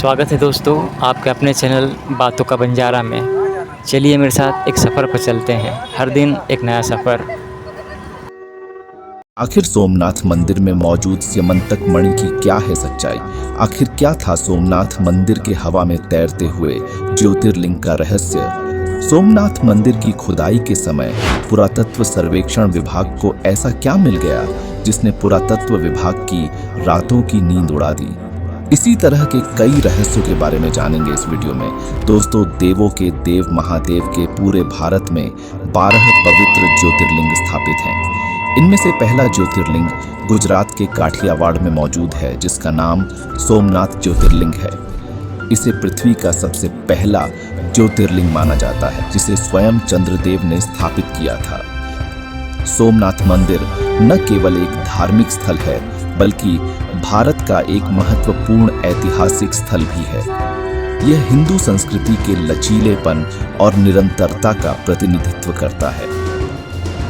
स्वागत है दोस्तों आपके अपने चैनल बातों का बंजारा में। चलिए मेरे साथ एक सफ़र पर चलते हैं, हर दिन एक नया सफ़र। आखिर सोमनाथ मंदिर में मौजूद स्यमंतक मणि की क्या है सच्चाई? आखिर क्या था सोमनाथ मंदिर के हवा में तैरते हुए ज्योतिर्लिंग का रहस्य? सोमनाथ मंदिर की खुदाई के समय पुरातत्व सर्वेक्षण विभाग को ऐसा क्या मिल गया जिसने पुरातत्व विभाग की रातों की नींद उड़ा दी? इसी तरह के कई रहस्यों के बारे में जानेंगे इस वीडियो में। दोस्तों, देवों के देव महादेव के पूरे भारत में 12 पवित्र ज्योतिर्लिंग स्थापित हैं। इनमें से पहला ज्योतिर्लिंग गुजरात के काठियावाड़ में मौजूद है, जिसका नाम सोमनाथ ज्योतिर्लिंग है। इसे पृथ्वी का सबसे पहला ज्योतिर्लिंग माना जाता है, जिसे स्वयं चंद्रदेव ने स्थापित किया था। सोमनाथ मंदिर न केवल एक धार्मिक स्थल है, बल्कि भारत का एक महत्वपूर्ण ऐतिहासिक स्थल भी है। यह हिंदू संस्कृति के लचीलेपन और निरंतरता का प्रतिनिधित्व करता है।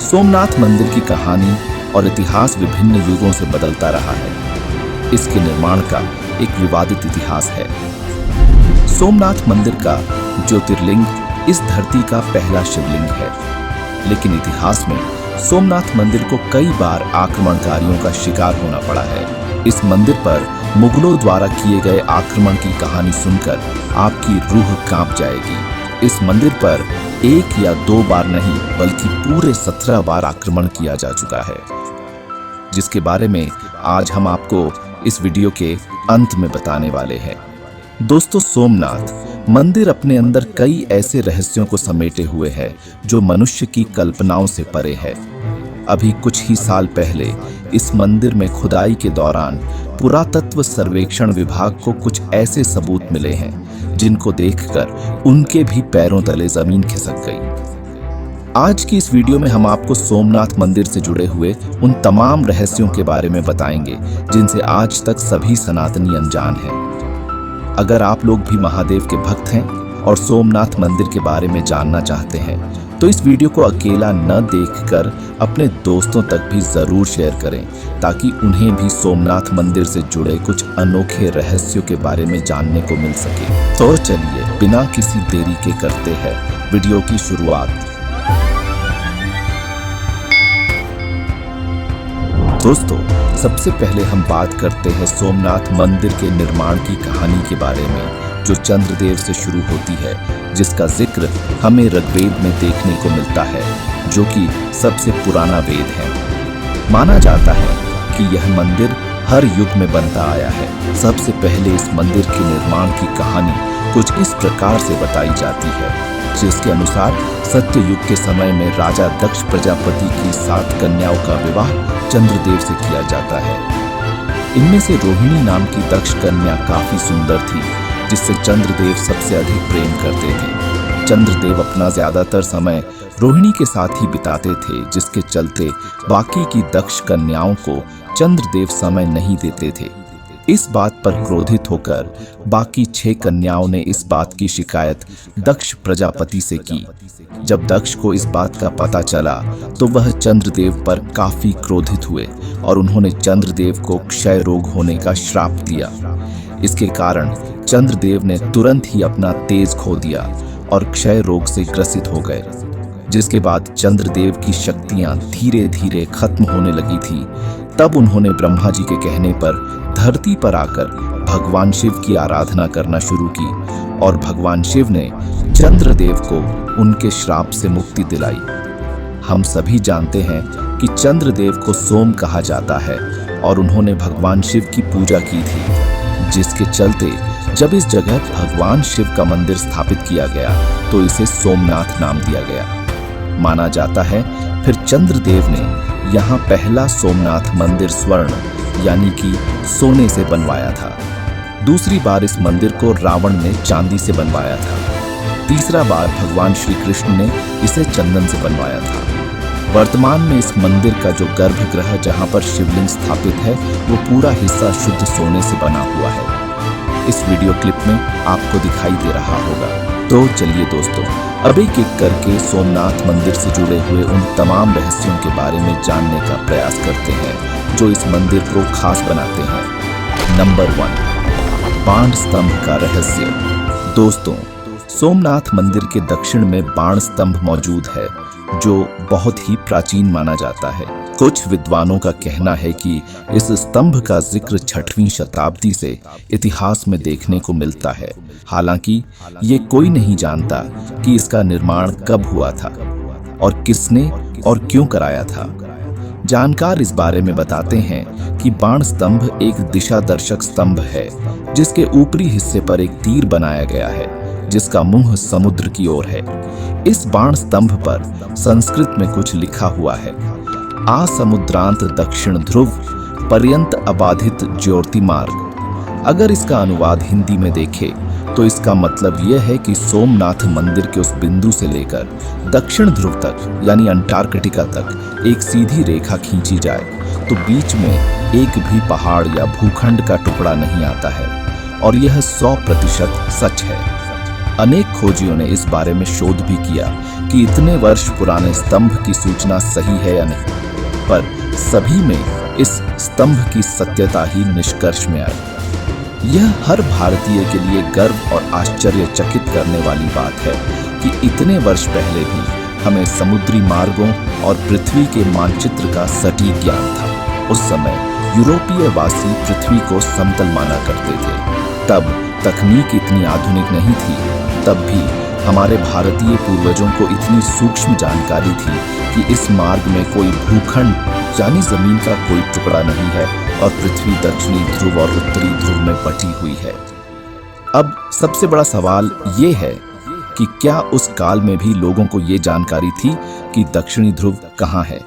सोमनाथ मंदिर की कहानी और इतिहास विभिन्न युगों से बदलता रहा है। इसके निर्माण का एक विवादित इतिहास है। सोमनाथ मंदिर का ज्योतिर्लिंग इस धरती का पहला शिवलिंग है, लेकिन इतिहास में सोमनाथ मंदिर को कई बार आक्रमणकारियों का शिकार होना पड़ा है। इस मंदिर पर मुगलों द्वारा किए गए आक्रमण की कहानी सुनकर आपकी रूह कांप जाएगी। इस मंदिर पर एक या दो बार नहीं, बल्कि पूरे 17 बार आक्रमण किया जा चुका है, जिसके बारे में आज हम आपको इस वीडियो के अंत में बताने वाले हैं। दोस्तों, सोमनाथ मंदिर अपने अंदर कई ऐसे रहस्यों को समेटे हुए है जो मनुष्य की कल्पनाओं से परे है। अभी कुछ ही साल पहले इस मंदिर में खुदाई के दौरान पुरातत्व सर्वेक्षण विभाग को कुछ ऐसे सबूत मिले हैं जिनको देखकर उनके भी पैरों तले जमीन खिसक गई। आज की इस वीडियो में हम आपको सोमनाथ मंदिर से जुड़े हुए उन तमाम रहस्यों के बारे में बताएंगे जिनसे आज तक सभी सनातनी अनजान हैं। अगर आप लोग भी महादेव के भक्त हैं और सोमनाथ मंदिर के बारे में जानना चाहते हैं, तो इस वीडियो को अकेला न देखकर अपने दोस्तों तक भी जरूर शेयर करें, ताकि उन्हें भी सोमनाथ मंदिर से जुड़े कुछ अनोखे रहस्यों के बारे में जानने को मिल सके। तो चलिए बिना किसी देरी के करते हैं वीडियो की शुरुआत। दोस्तों, सबसे पहले हम बात करते हैं सोमनाथ मंदिर के निर्माण की कहानी के बारे में, जो चंद्रदेव से शुरू होती है, जिसका जिक्र हमें ऋग्वेद में देखने को मिलता है, जो कि सबसे पुराना वेद है। माना जाता है कि यह मंदिर हर युग में बनता आया है। सबसे पहले इस मंदिर के निर्माण की कहानी कुछ इस प्रकार से बताई जाती है, जिसके अनुसार सत्ययुग के समय में राजा दक्ष प्रजापति की 7 कन्याओं का विवाह चंद्रदेव से किया जाता है। इनमें से रोहिणी नाम की दक्ष कन्या काफी सुंदर थी, जिससे चंद्रदेव सबसे अधिक प्रेम करते थे। चंद्रदेव अपना ज्यादातर समय रोहिणी के साथ ही बिताते थे, जिसके चलते बाकी की दक्ष कन्याओं को चंद्रदेव समय नहीं देते थे। इस बात पर क्रोधित होकर बाकी 6 कन्याओं ने इस बात की शिकायत दक्ष प्रजापति से की। जब दक्ष को इस बात का पता चला तो वह चंद्रदेव पर काफी क्रोधित हुए और उन्होंने चंद्रदेव को क्षय रोग होने का श्राप दिया। इसके कारण चंद्रदेव ने तुरंत ही अपना तेज खो दिया और क्षय रोग से ग्रसित हो गए, जिसके बाद चंद्रदेव की शक्तियां धीरे धीरे खत्म होने लगी थी। तब उन्होंने ब्रह्मा जी के कहने पर धरती पर आकर भगवान शिव की आराधना करना शुरू की और भगवान शिव ने चंद्रदेव को उनके श्राप से मुक्ति दिलाई। हम सभी जानते हैं कि चंद्रदेव को सोम कहा जाता है और उन्होंने भगवान शिव की पूजा की थी, जिसके चलते जब इस जगह भगवान शिव का मंदिर स्थापित किया गया तो इसे सोमनाथ नाम दिया गया। माना जाता है फिर चंद्रदेव ने यहाँ पहला सोमनाथ मंदिर स्वर्ण यानी कि सोने से बनवाया था। दूसरी बार इस मंदिर को रावण ने चांदी से बनवाया था। तीसरा बार भगवान श्री कृष्ण ने इसे चंदन से बनवाया था। वर्तमान में इस मंदिर का जो गर्भगृह जहाँ पर शिवलिंग स्थापित है, वो पूरा हिस्सा शुद्ध सोने से बना हुआ है। इस वीडियो क्लिप में आपको दिखाई दे रहा होगा। तो चलिए दोस्तों, अब एक एक करके सोमनाथ मंदिर से जुड़े हुए उन तमाम रहस्यों के बारे में जानने का प्रयास करते हैं जो इस मंदिर को खास बनाते हैं। नंबर 1, बाण स्तंभ का रहस्य। दोस्तों, सोमनाथ मंदिर के दक्षिण में बाण स्तंभ मौजूद है, जो बहुत ही प्राचीन माना जाता है। कुछ विद्वानों का कहना है कि इस स्तंभ का जिक्र 6वीं शताब्दी से इतिहास में देखने को मिलता है। हालांकि ये कोई नहीं जानता कि इसका निर्माण कब हुआ था और किसने और क्यों कराया था। जानकार इस बारे में बताते हैं कि बाण स्तंभ एक दिशा दर्शक स्तंभ है, जिसके ऊपरी हिस्से पर एक तीर बनाया गया है, जिसका मुंह समुद्र की ओर है। इस बाण स्तंभ पर संस्कृत में कुछ लिखा हुआ है, आ समुद्रांत दक्षिण ध्रुव पर्यंत अबाधित ज्योतिर्मार्ग। अगर इसका अनुवाद हिंदी में देखें तो इसका मतलब यह है कि सोमनाथ मंदिर के उस बिंदु से लेकर दक्षिण ध्रुव तक यानी अंटार्कटिका तक एक सीधी रेखा खींची जाए तो बीच में एक भी पहाड़ या भूखंड का टुकड़ा नहीं आता है, और यह 100% सच है। अनेक खोजियों ने इस बारे में शोध भी किया कि इतने वर्ष पुराने स्तंभ की सूचना सही है या नहीं, पर सभी में इस स्तंभ की सत्यता ही निष्कर्ष में आई। यह हर भारतीय के लिए गर्व और आश्चर्यचकित करने वाली बात है कि इतने वर्ष पहले भी हमें समुद्री मार्गों और पृथ्वी के मानचित्र का सटीक ज्ञान था। उस समय यूरोपीय वासी पृथ्वी को समतल माना करते थे। तब तकनीक इतनी आधुनिक नहीं थी, तब भी हमारे भारतीय पूर्वजों को इतनी सूक्ष्म जानकारी थी कि इस मार्ग में कोई भूखंड यानी जमीन का कोई टुकड़ा नहीं है और पृथ्वी दक्षिणी ध्रुव और उत्तरी ध्रुव में बटी हुई है। अब सबसे बड़ा सवाल ये है कि क्या उस काल में भी लोगों को ये जानकारी थी कि दक्षिणी ध्रुव कहाँ है?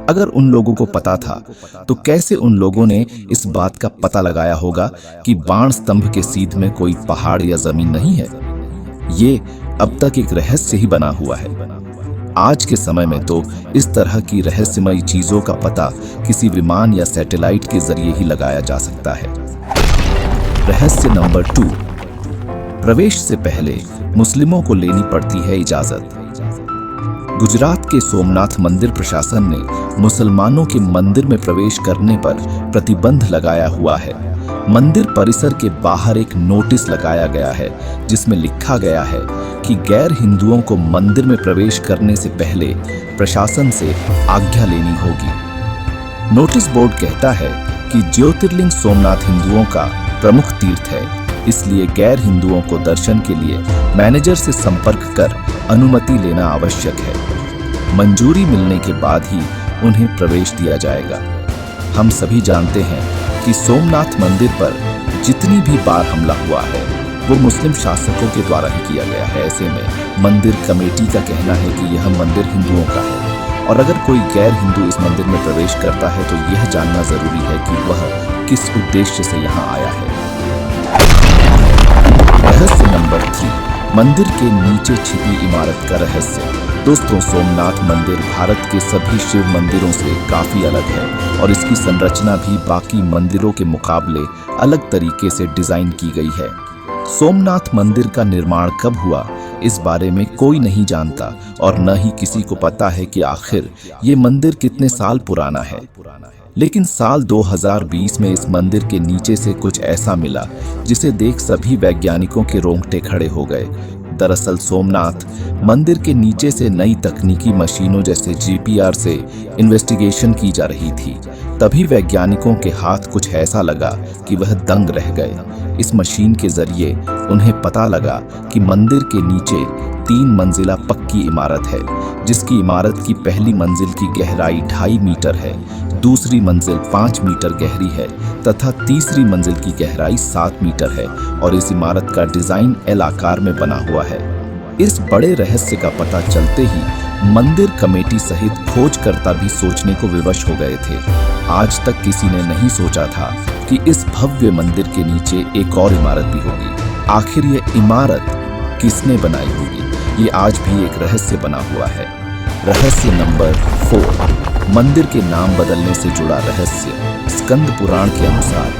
अगर उन लोगों को पता था तो कैसे उन लोगों ने इस बात का पता लगाया होगा कि बाण स्तंभ के सीध में कोई पहाड़ या जमीन नहीं है? ये अब तक एक रहस्य ही बना हुआ है। आज के समय में तो इस तरह की रहस्यमयी चीजों का पता किसी विमान या सैटेलाइट के जरिए ही लगाया जा सकता है। रहस्य नंबर 2, प्रवेश से पहले मुस्लिमों को लेनी पड़ती है इजाजत। गुजरात के सोमनाथ मंदिर प्रशासन ने मुसलमानों के मंदिर में प्रवेश करने पर प्रतिबंध लगाया हुआ है। मंदिर परिसर के बाहर एक नोटिस लगाया गया है जिसमें लिखा गया है कि गैर हिंदुओं को मंदिर में प्रवेश करने से पहले प्रशासन से आज्ञा लेनी होगी। नोटिस बोर्ड कहता है कि ज्योतिर्लिंग सोमनाथ हिंदुओं का प्रमुख तीर्थ है, इसलिए गैर हिंदुओं को दर्शन के लिए मैनेजर से संपर्क कर अनुमति लेना आवश्यक है। मंजूरी मिलने के बाद ही उन्हें प्रवेश दिया जाएगा। हम सभी जानते हैं कि सोमनाथ मंदिर पर जितनी भी बार हमला हुआ है वो मुस्लिम शासकों के द्वारा ही किया गया है। ऐसे में मंदिर कमेटी का कहना है कि यह मंदिर हिंदुओं का है, और अगर कोई गैर हिंदू इस मंदिर में प्रवेश करता है तो यह जानना जरूरी है कि वह किस उद्देश्य से यहाँ आया है। रहस्य नंबर 3, मंदिर के नीचे छिपी इमारत का रहस्य। दोस्तों, सोमनाथ मंदिर भारत के सभी शिव मंदिरों से काफी अलग है और इसकी संरचना भी बाकी मंदिरों के मुकाबले अलग तरीके से डिजाइन की गई है। सोमनाथ मंदिर का निर्माण कब हुआ इस बारे में कोई नहीं जानता और न ही किसी को पता है कि आखिर ये मंदिर कितने साल पुराना है। लेकिन साल 2020 में इस मंदिर के नीचे से कुछ ऐसा मिला जिसे देख सभी वैज्ञानिकों के रोंगटे खड़े हो गए। दरअसल सोमनाथ मंदिर के नीचे से नई तकनीकी मशीनों जैसे जीपीआर से इन्वेस्टिगेशन की जा रही थी। तभी वैज्ञानिकों के हाथ कुछ ऐसा लगा कि वह दंग रह गए। इस मशीन के जरिए उन्हें पता लगा कि मंदिर के नीचे 3 मंजिला पक्की इमारत है, जिसकी इमारत की पहली मंजिल की गहराई 2.5 मीटर है, दूसरी मंजिल 5 मीटर गहरी है तथा तीसरी मंजिल की गहराई 7 मीटर है और इस इमारत का डिजाइन एल आकार में बना हुआ है। इस बड़े रहस्य का पता चलते ही मंदिर कमेटी सहित खोजकर्ता भी सोचने को विवश हो गए थे। आज तक किसी ने नहीं सोचा था कि इस भव्य मंदिर के नीचे एक और इमारत भी होगी। आखिर ये इमारत किसने बनाई होगी, ये आज भी एक रहस्य बना हुआ है। रहस्य नंबर 4, मंदिर के नाम बदलने से जुड़ा रहस्य। स्कंद पुराण के अनुसार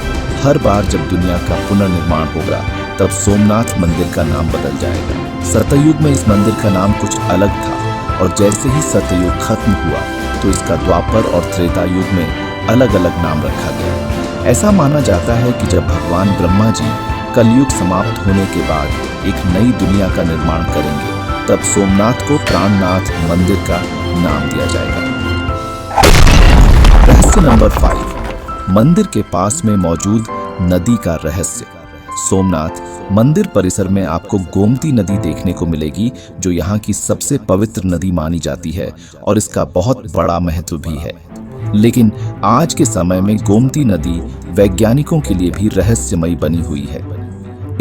हर बार जब दुनिया का पुनर्निर्माण होगा तब सोमनाथ मंदिर का नाम बदल जाएगा। सतयुग में इस मंदिर का नाम कुछ अलग था और जैसे ही सतयुग खत्म हुआ तो इसका द्वापर और त्रेता युग में अलग अलग नाम रखा गया। ऐसा माना जाता है कि जब भगवान ब्रह्मा जी कलयुग समाप्त होने के बाद एक नई दुनिया का निर्माण करेंगे, तब सोमनाथ को प्राणनाथ मंदिर का नाम दिया जाएगा। रहस्य नंबर 5, मंदिर के पास में मौजूद नदी का रहस्य। सोमनाथ मंदिर परिसर में आपको गोमती नदी देखने को मिलेगी, जो यहाँ की सबसे पवित्र नदी मानी जाती है और इसका बहुत बड़ा महत्व भी है। लेकिन आज के समय में गोमती नदी वैज्ञानिकों के लिए भी रहस्यमयी बनी हुई है।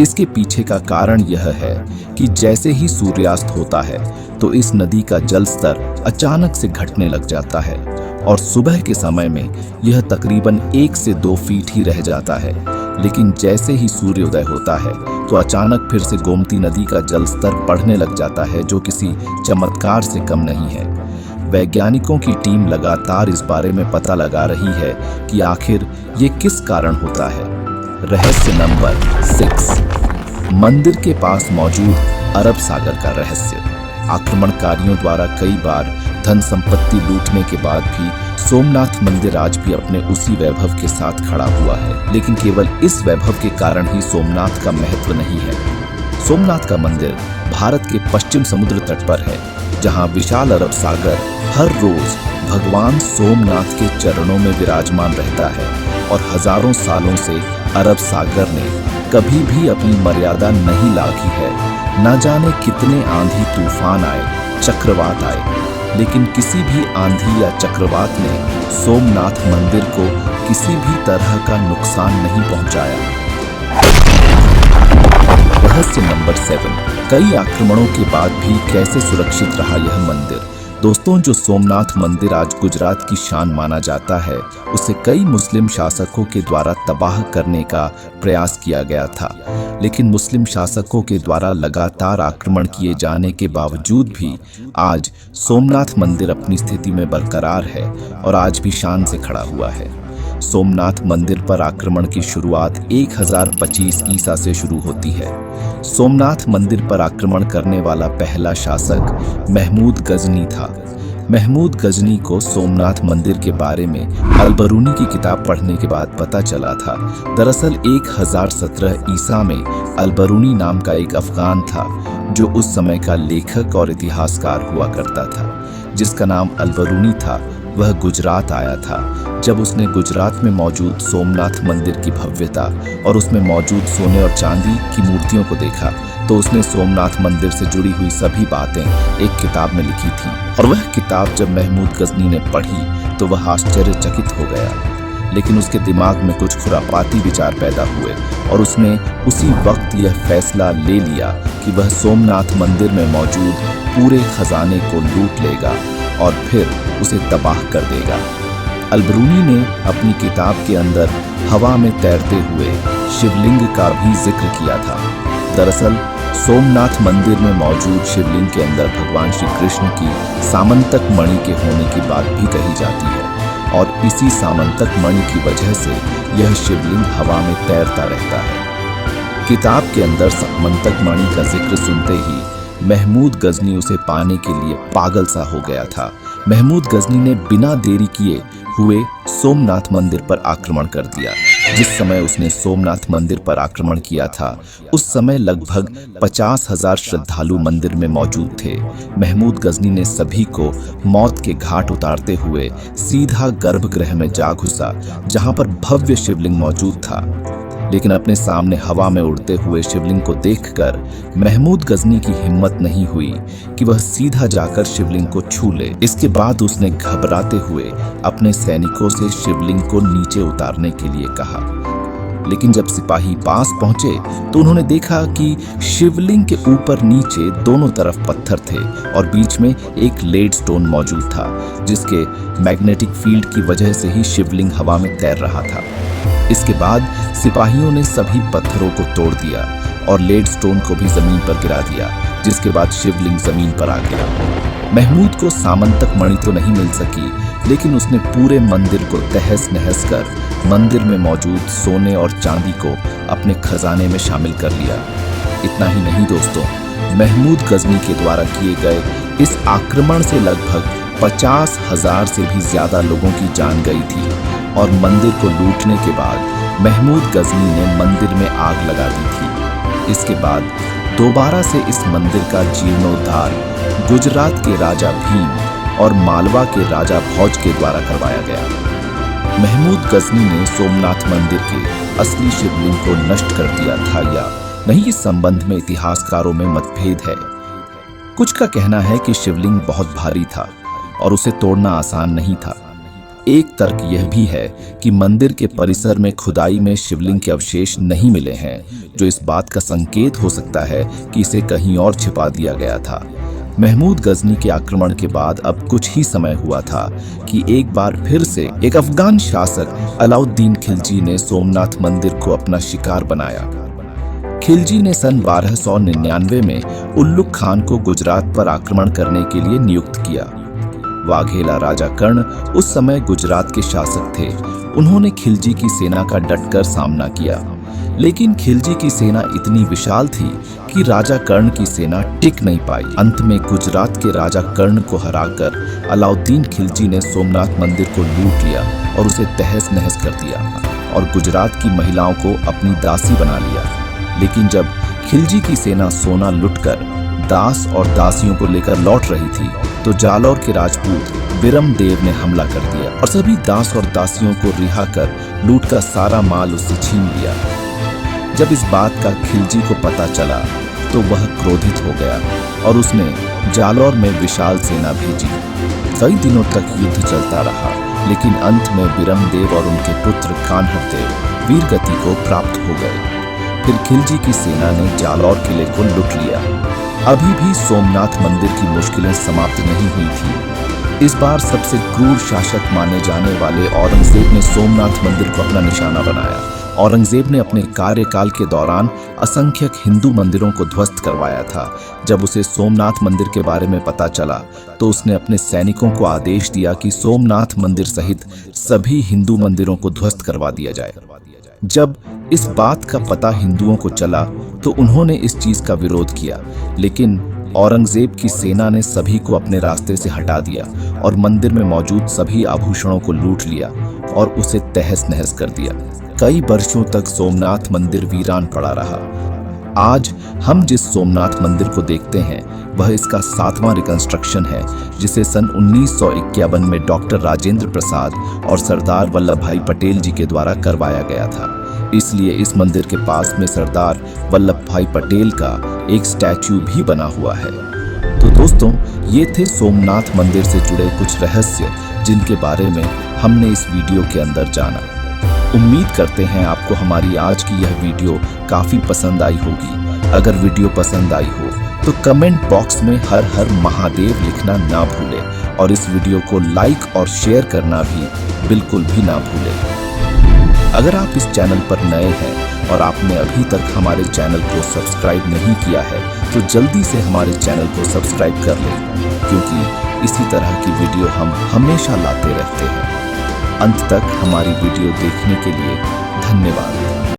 इसके पीछे का कारण यह है कि जैसे ही सूर्यास्त होता है तो इस नदी का जल स्तर अचानक से घटने लग जाता है और सुबह के समय में यह तकरीबन 1 से 2 फीट ही रह जाता है। लेकिन जैसे ही सूर्योदय होता है तो अचानक फिर से गोमती नदी का जल स्तर बढ़ने लग जाता है, जो किसी चमत्कार से कम नहीं है। वैज्ञानिकों की टीम लगातार इस बारे में पता लगा रही है कि आखिर ये किस कारण होता है। रहस्य नंबर 6, मंदिर के पास मौजूद अरब सागर का रहस्य। आक्रमणकारियों द्वारा कई बार धन संपत्ति लूटने के बाद भी सोमनाथ मंदिर आज भी अपने उसी वैभव के साथ खड़ा हुआ है। लेकिन केवल इस वैभव के कारण ही सोमनाथ का महत्व नहीं है। सोमनाथ का मंदिर भारत के पश्चिम समुद्र तट पर है, जहां विशाल अरब सागर हर रोज भगवान सोमनाथ के चरणों में विराजमान रहता है और हजारों सालों से अरब सागर ने कभी भी अपनी मर्यादा नहीं लांघी है। न जाने कितने आंधी तूफान आए, चक्रवात आए, लेकिन किसी भी आंधी या चक्रवात ने सोमनाथ मंदिर को किसी भी तरह का नुकसान नहीं पहुंचाया। रहस्य नंबर 7, कई आक्रमणों के बाद भी कैसे सुरक्षित रहा यह मंदिर। दोस्तों, जो सोमनाथ मंदिर आज गुजरात की शान माना जाता है, उसे कई मुस्लिम शासकों के द्वारा तबाह करने का प्रयास किया गया था। लेकिन मुस्लिम शासकों के द्वारा लगातार आक्रमण किए जाने के बावजूद भी आज सोमनाथ मंदिर अपनी स्थिति में बरकरार है और आज भी शान से खड़ा हुआ है। सोमनाथ मंदिर पर आक्रमण की शुरुआत 1025 ईसा से शुरू होती है। सोमनाथ मंदिर पर आक्रमण करने वाला पहला शासक महमूद गजनी था। महमूद गजनी को सोमनाथ मंदिर के बारे में अलबरूनी की किताब पढ़ने के बाद पता चला था। दरअसल 1017 ईसा में अलबरूनी नाम का एक अफगान था, जो उस समय का लेखक और इतिहासकार हुआ करता था। जिसका नाम अलबरूनी था, वह गुजरात आया था। जब उसने गुजरात में मौजूद सोमनाथ मंदिर की भव्यता और उसमें मौजूद सोने और चांदी की मूर्तियों को देखा, तो उसने सोमनाथ मंदिर से जुड़ी हुई सभी बातें एक किताब में लिखी थी। और वह किताब जब महमूद गजनी ने पढ़ी तो वह आश्चर्यचकित हो गया। लेकिन उसके दिमाग में कुछ खुरापाती विचार पैदा हुए और उसने उसी वक्त यह फैसला ले लिया कि वह सोमनाथ मंदिर में मौजूद पूरे खजाने को लूट लेगा और फिर उसे तबाह कर देगा। अलबरूनी ने अपनी किताब के अंदर हवा में तैरते हुए शिवलिंग का भी जिक्र किया था। दरअसल सोमनाथ मंदिर में मौजूद शिवलिंग के अंदर भगवान श्री कृष्ण की सामंतक मणि के होने की बात भी कही जाती है और इसी सामंतक मणि की वजह से यह शिवलिंग हवा में तैरता रहता है। किताब के अंदर सामंतक मणि का जिक्र सुनते ही महमूद गजनी उसे पाने के लिए पागल सा हो गया था। महमूद गजनी ने बिना देरी किए हुए सोमनाथ मंदिर पर आक्रमण कर दिया। जिस समय उसने सोमनाथ मंदिर पर आक्रमण किया था, उस समय लगभग 50,000 श्रद्धालु मंदिर में मौजूद थे। महमूद गजनी ने सभी को मौत के घाट उतारते हुए सीधा गर्भगृह में जा घुसा, जहां पर भव्य शिवलिंग मौजूद था। लेकिन अपने सामने हवा में उड़ते हुए शिवलिंग को देखकर महमूद गजनी की हिम्मत नहीं हुई कि वह सीधा जाकर शिवलिंग को छू ले। इसके बाद उसने घबराते हुए अपने सैनिकों से शिवलिंग को नीचे उतारने के लिए कहा। लेकिन जब सिपाही पास पहुंचे तो उन्होंने देखा कि शिवलिंग के ऊपर नीचे दोनों तरफ पत्थर थे और बीच में एक लेड स्टोन मौजूद था, जिसके मैग्नेटिक फील्ड की वजह से ही शिवलिंग हवा में तैर रहा था। इसके बाद सिपाहियों ने सभी पत्थरों को तोड़ दिया और लेड स्टोन को भी जमीन पर गिरा दिया, जिसके बाद शिवलिंग जमीन पर आ गया। महमूद को सामंतक मणि तो नहीं मिल सकी, लेकिन उसने पूरे मंदिर को तहस नहस कर मंदिर में मौजूद सोने और चांदी को अपने खजाने में शामिल कर लिया। इतना ही नहीं दोस्तों, महमूद गजनी के द्वारा किए गए इस आक्रमण से लगभग 50,000 से भी ज्यादा लोगों की जान गई थी और मंदिर को लूटने के बाद महमूद गजनी ने मंदिर में आग लगा दी थी। इसके बाद दोबारा से इस मंदिर का जीर्णोद्धार गुजरात के राजा भीम और मालवा के राजा भोज के द्वारा करवाया गया। महमूद गजनी ने सोमनाथ मंदिर के असली शिवलिंग को नष्ट कर दिया था या नहीं, इस संबंध में इतिहासकारों में मतभेद है। कुछ का कहना है कि शिवलिंग बहुत भारी था और उसे तोड़ना आसान नहीं था। एक तर्क यह भी है कि मंदिर के परिसर में खुदाई में शिवलिंग के अवशेष नहीं मिले हैं, जो इस बात का संकेत हो सकता है कि इसे कहीं और छिपा दिया गया था। महमूद गजनी के आक्रमण के बाद अब कुछ ही समय हुआ था कि एक बार फिर से एक अफगान शासक अलाउद्दीन खिलजी ने सोमनाथ मंदिर को अपना शिकार बनाया। खिलजी ने सन 1299 में उल्लुग खान को गुजरात पर आक्रमण करने के लिए नियुक्त किया। वाघेला राजा कर्ण उस समय गुजरात के शासक थे। उन्होंने खिलजी की सेना का डटकर सामना किया, लेकिन खिलजी की सेना इतनी विशाल थी कि राजा कर्ण की सेना टिक नहीं पाई। अंत में गुजरात के राजा कर्ण को हराकर अलाउद्दीन खिलजी ने सोमनाथ मंदिर को लूट लिया और उसे तहस नहस कर दिया और गुजरात की महिलाओं को अपनी दासी बना लिया। लेकिन जब खिलजी की सेना सोना लुटकर दास और दासियों को लेकर लौट रही थी, तो जालौर के राजपूत बिरम देव ने हमला कर दिया और सभी दास और दासियों को रिहा कर लूट का सारा माल उससे छीन लिया। जब इस बात का खिलजी को पता चला तो वह क्रोधित हो गया और उसने जालौर में विशाल सेना भेजी। कई दिनों तक युद्ध चलता रहा, लेकिन अंत में बिरम देव और उनके पुत्र कान्हर देव वीरगति को प्राप्त हो गए। फिर खिलजी की सेना ने जालौर किले को लूट लिया। अभी भी सोमनाथ मंदिर की मुश्किलें समाप्त नहीं हुई थी। इस बार सबसे क्रूर शासक माने जाने वाले औरंगजेब ने सोमनाथ मंदिर को अपना निशाना बनाया। औरंगजेब ने अपने कार्यकाल के दौरान असंख्यक हिंदू मंदिरों को ध्वस्त करवाया था। जब उसे सोमनाथ मंदिर के बारे में पता चला तो उसने अपने सैनिकों को आदेश दिया कि सोमनाथ मंदिर सहित सभी हिंदू मंदिरों को ध्वस्त करवा दिया जाए। जब इस बात का पता हिंदुओं को चला तो उन्होंने इस चीज का विरोध किया, लेकिन औरंगजेब की सेना ने सभी को अपने रास्ते से हटा दिया और मंदिर में मौजूद सभी आभूषणों को लूट लिया और उसे तहस नहस कर दिया। कई वर्षों तक सोमनाथ मंदिर वीरान पड़ा रहा। आज हम जिस सोमनाथ मंदिर को देखते हैं वह इसका 7वां रिकंस्ट्रक्शन है, जिसे सन 1951 में डॉक्टर राजेंद्र प्रसाद और सरदार वल्लभ भाई पटेल जी के द्वारा करवाया गया था। इसलिए इस मंदिर के पास में सरदार वल्लभ भाई पटेल का एक स्टैच्यू भी बना हुआ है। तो दोस्तों, ये थे सोमनाथ मंदिर से जुड़े कुछ रहस्य जिनके बारे में हमने इस वीडियो के अंदर जाना। उम्मीद करते हैं आपको हमारी आज की यह वीडियो काफी पसंद आई होगी। अगर वीडियो पसंद आई हो तो कमेंट बॉक्स में हर हर महादेव लिखना ना भूलें और इस वीडियो को लाइक और शेयर करना भी बिल्कुल भी ना भूलें। अगर आप इस चैनल पर नए हैं और आपने अभी तक हमारे चैनल को सब्सक्राइब नहीं किया है तो जल्दी से हमारे चैनल को सब्सक्राइब कर लें, क्योंकि इसी तरह की वीडियो हम हमेशा लाते रहते हैं। अंत तक हमारी वीडियो देखने के लिए धन्यवाद।